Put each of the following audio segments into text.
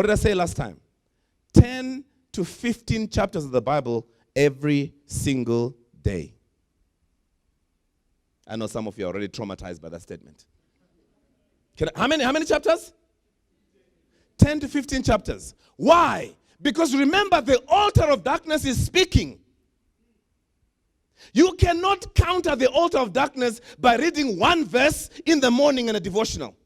What did I say last time? 10 to 15 chapters of the Bible every single day. I know some of you are already traumatized by that statement. How many chapters? 10 to 15 chapters. Why? Because remember, the altar of darkness is speaking. You cannot counter the altar of darkness by reading one verse in the morning in a devotional.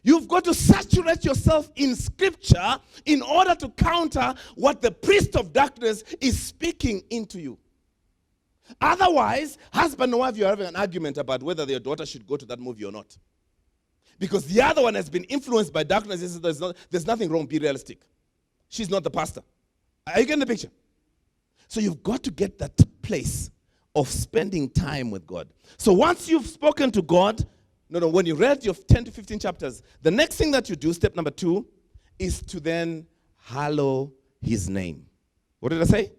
You've got to saturate yourself in scripture in order to counter what the priest of darkness is speaking into you. Otherwise, husband and wife, you're having an argument about whether your daughter should go to that movie or not. Because the other one has been influenced by darkness. There's nothing wrong, be realistic. She's not the pastor. Are you getting the picture? So you've got to get that place of spending time with God. So once you've spoken to God, when you read your 10 to 15 chapters, the next thing that you do, step number 2, is to then hallow his name. What did I say?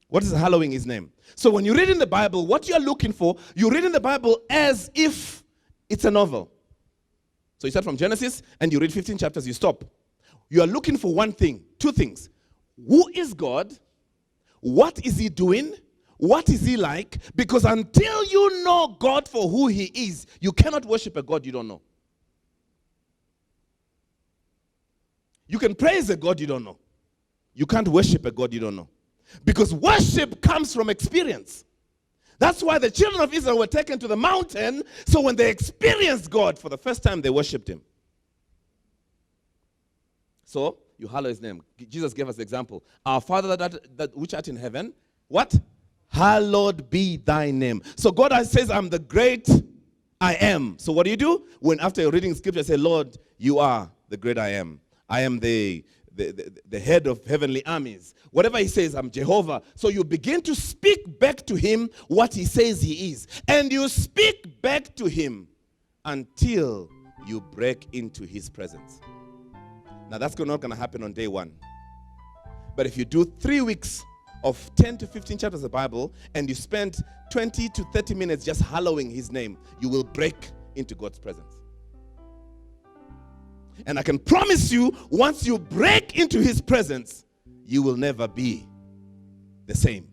What is hallowing his name? So when you read in the Bible, what you're looking for, you read in the Bible as if it's a novel. So you start from Genesis and you read 15 chapters, you stop. You are looking for one thing, two things. Who is God? What is he doing? What is he like? Because until you know God for who he is, you cannot worship a God you don't know. You can praise a God you don't know. You can't worship a God you don't know. Because worship comes from experience. That's why the children of Israel were taken to the mountain, so when they experienced God for the first time, they worshipped him. So, you hallow his name. Jesus gave us the example. Our Father that which art in heaven, what? Hallowed be thy name. So God says, I'm the great I am. So what do? When after you're reading scripture, say, Lord, you are the great I am. I am the head of heavenly armies. Whatever he says, I'm Jehovah. So you begin to speak back to him what he says he is. And you speak back to him until you break into his presence. Now that's not going to happen on day 1. But if you do 3 weeks of 10 to 15 chapters of the Bible and you spend 20 to 30 minutes just hallowing his name, you will break into God's presence. And I can promise you, once you break into his presence, you will never be the same.